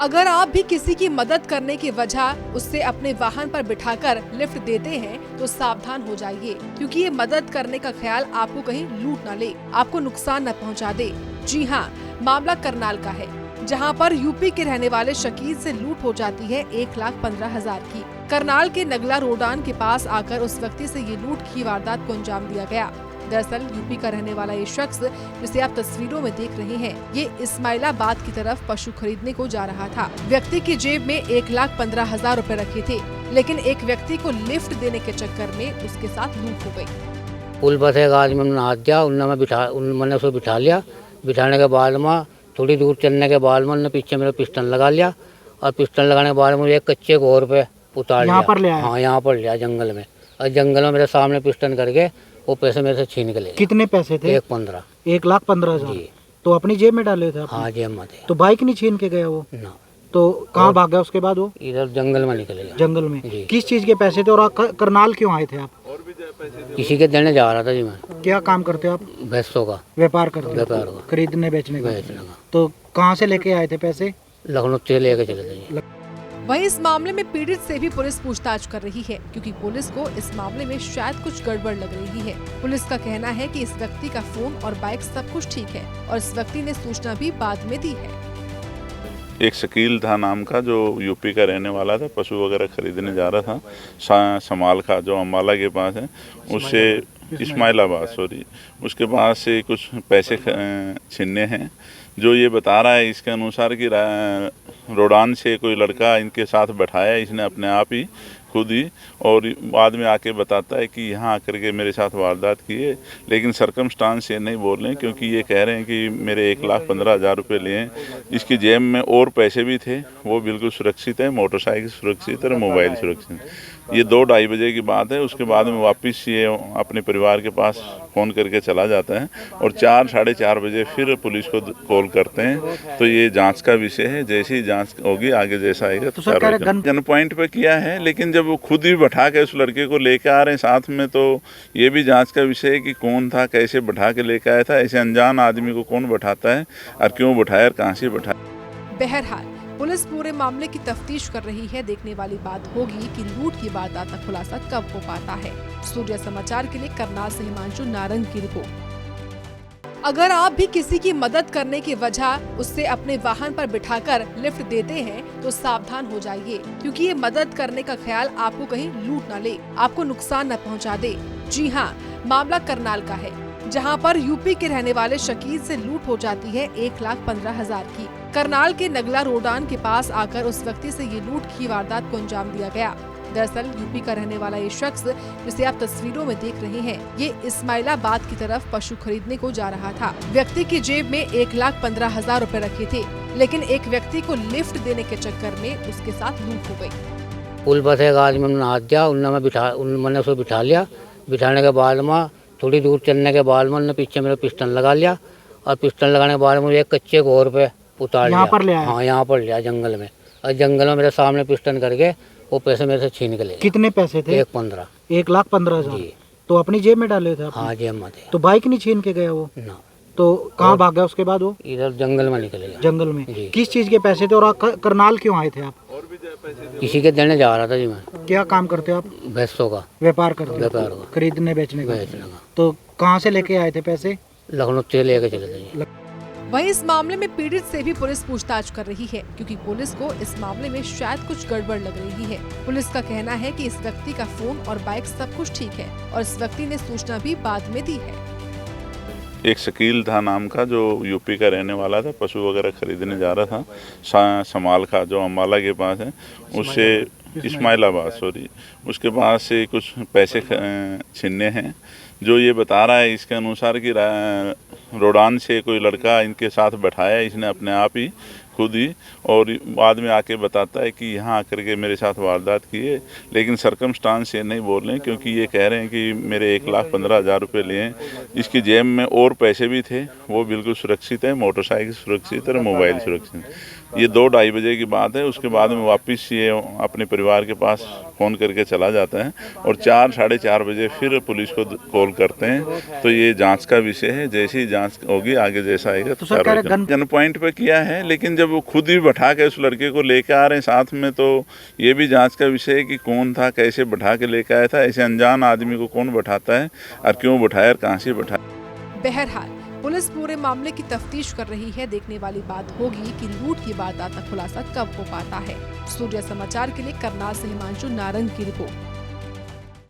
अगर आप भी किसी की मदद करने की वजह उससे अपने वाहन पर बिठाकर लिफ्ट देते हैं तो सावधान हो जाइए, क्योंकि ये मदद करने का ख्याल आपको कहीं लूट न ले, आपको नुकसान न पहुंचा दे। जी हाँ, मामला करनाल का है, जहां पर यूपी के रहने वाले शकील से लूट हो जाती है 1,15,000 की। करनाल के नगला रोडान के पास आकर उस व्यक्ति से ये लूट की वारदात को अंजाम दिया गया। दरअसल यूपी का रहने वाला ये शख्स, जिसे आप तस्वीरों में देख रहे हैं, ये इस्माइलाबाद की तरफ पशु खरीदने को जा रहा था। व्यक्ति की जेब में 1,15,000 रुपए रखे थे, लेकिन एक व्यक्ति को लिफ्ट देने के चक्कर में उसके साथ लूट हो गई। पुल पर एक आदमी ने हाथ दिया, मैंने उसको बिठा लिया। बिठाने के बाद में थोड़ी दूर चलने के बाद में उन्होंने पीछे मेरा पिस्टल लगा लिया, और पिस्टल लगाने के बाद मुझे एक कच्चे घोर पे उतार लिया। हाँ, यहाँ पर लिया जंगल में, और जंगल में मेरे सामने पिस्टल करके वो पैसे मेरे से छीन के ले। कितने पैसे थे? 1,15,000। तो अपनी जेब में डाले थे आपने? हाँ, जेब में थे। तो बाइक नहीं छीन के गया वो? ना। तो कहाँ भाग गया उसके बाद वो? इधर जंगल में निकल गया। जंगल में? किस चीज के पैसे थे, और करनाल क्यों आए थे आप? किसी के देने जा रहा था जी मैं। क्या काम करते हो आप? भैंसों का व्यापार करते हो? व्यापार का, खरीदने बेचने का? बेचने का। तो कहाँ से लेके आए थे पैसे? लखनऊ से लेके चले थे जी। वहीं इस मामले में पीड़ित से भी पुलिस पूछताछ कर रही है, क्योंकि पुलिस को इस मामले में शायद कुछ गड़बड़ लग रही है। पुलिस का कहना है कि इस व्यक्ति का फोन और बाइक सब कुछ ठीक है, और इस व्यक्ति ने सूचना भी बाद में दी है। एक शकील था नाम का, जो यूपी का रहने वाला था, पशु वगैरह खरीदने जा रहा था समाल का, जो अम्बाला के पास है, उससे इस्माइलाबाद उसके पास से कुछ पैसे छीनने हैं। जो ये बता रहा है इसके अनुसार कि रोडान से कोई लड़का इनके साथ बैठाया, इसने अपने आप ही खुद ही, और बाद में आके बताता है कि यहाँ आकर के मेरे साथ वारदात की है। लेकिन सरकमस्टांस ये नहीं बोल रहे हैं, क्योंकि ये कह रहे हैं कि मेरे 1,15,000 रुपये लिए। इसकी जेब में और पैसे भी थे, वो बिल्कुल सुरक्षित है, मोटरसाइकिल सुरक्षित है, मोबाइल सुरक्षित। ये 2-2:30 बजे की बात है। उसके बाद में वापस ये अपने परिवार के पास फ़ोन करके चला जाता है, और 4-4:30 बजे फिर पुलिस को कॉल करते हैं। तो ये जांच का विषय है, जैसे ही जांच होगी आगे जैसा आएगा तो गन पॉइंट पे किया है। लेकिन जब वो खुद ही बैठा के उस लड़के को लेके आ रहे हैं साथ में, तो ये भी जांच का विषय है कि कौन था, कैसे बैठा के लेके आया था। ऐसे अनजान आदमी को कौन बैठाता है, और क्यों बैठाया, और कहाँ से बैठाया। बहरहाल पुलिस पूरे मामले की तफ्तीश कर रही है। देखने वाली बात होगी कि लूट की वारदात का खुलासा कब हो पाता है। सूर्य समाचार के लिए करनाल से हिमांशु नारंग की रिपोर्ट। अगर आप भी किसी की मदद करने की वजह उससे अपने वाहन पर बिठाकर लिफ्ट देते हैं तो सावधान हो जाइए, क्योंकि ये मदद करने का ख्याल आपको कहीं लूट न ले, आपको नुकसान न पहुंचा दे। जी हाँ, मामला करनाल का है, जहां पर यूपी के रहने वाले शकील से लूट हो जाती है 1,15,000 की। करनाल के नगला रोडान के पास आकर उस व्यक्ति से ये लूट की वारदात को अंजाम दिया गया। दरअसल यूपी का रहने वाला ये शख्स, जिसे आप तस्वीरों में देख रहे हैं, ये इस्माइलाबाद की तरफ पशु खरीदने को जा रहा था। व्यक्ति की जेब में 1,15,000 रुपए रखे थे, लेकिन एक व्यक्ति को लिफ्ट देने के चक्कर में उसके साथ लूट हो गई। पुल पर एक आदमी ने हाथ दिया, मैंने उसको बिठा लिया। बिठाने के बाद में थोड़ी दूर चलने के बाद में उन्होंने पीछे मेरा पिस्टल लगा लिया, और पिस्टल लगाने के बाद मुझे एक कच्चे घोर पे उतार लिया। हाँ, यहाँ पर लिया जंगल में, और जंगल में मेरे सामने पिस्टल करके वो पैसे मेरे से छीन के ले। कितने पैसे थे? 1,15,000। तो अपनी जेब में डाले थे आपने? हाँ, जेब में थे। तो बाइक नहीं छीन के गया वो? ना। तो कहाँ भाग गया उसके बाद वो? इधर जंगल में निकल गया। जंगल में? किस चीज के पैसे थे, और करनाल क्यों आए थे आप? किसी के देने जा रहा था जी मैं। क्या काम करते हो आप? भैंसों का व्यापार करते हो? व्यापार का, खरीदने बेचने का? बेचने का। तो कहाँ से लेके आए थे पैसे? लखनऊ से लेके चले थे जी। वहीं इस मामले में पीड़ित से भी पुलिस पूछताछ कर रही है, क्योंकि पुलिस को इस मामले में शायद कुछ गड़बड़ लग रही है। पुलिस का कहना है कि इस व्यक्ति का फोन और बाइक सब कुछ ठीक है, और इस व्यक्ति ने सूचना भी बाद में दी है। एक शकील था नाम का, जो यूपी का रहने वाला था, पशु वगैरह खरीदने जा रहा था समाल का, जो अम्बाला के पास है, उससे इस्माइलाबाद उसके पास से कुछ पैसे छीनने हैं। जो ये बता रहा है इसके अनुसार कि रोडान से कोई लड़का इनके साथ बैठाया, इसने अपने आप ही खुद ही, और बाद में आके बताता है कि यहाँ आकर के मेरे साथ वारदात की है। लेकिन सरकमस्टांस ये नहीं बोल रहे हैं, क्योंकि ये कह रहे हैं कि मेरे 1,15,000 रुपये लिए। इसकी जेब में और पैसे भी थे, वो बिल्कुल सुरक्षित है, मोटरसाइकिल सुरक्षित है, मोबाइल सुरक्षित। ये 2-2:30 बजे की बात है। उसके बाद में वापस ये अपने परिवार के पास फ़ोन करके चला जाता है और 4-4:30 बजे फिर पुलिस को कॉल करते हैं। तो ये जांच का विषय है, जैसी जांच होगी आगे जैसा आएगा तो गन पॉइंट पे किया है। लेकिन जब वो खुद ही बैठा के उस लड़के को लेके आ रहे हैं साथ में, तो ये भी जांच का विषय है कि कौन था, कैसे बैठा के लेके आया था। ऐसे अनजान आदमी को कौन बैठाता है और क्यों बैठाया और कहाँ से बैठाया। बहरहाल पुलिस पूरे मामले की तफ्तीश कर रही है। देखने वाली बात होगी कि लूट की वारदात का खुलासा कब हो पाता है। सूर्य समाचार के लिए करनाल से हिमांशु नारंग की रिपोर्ट।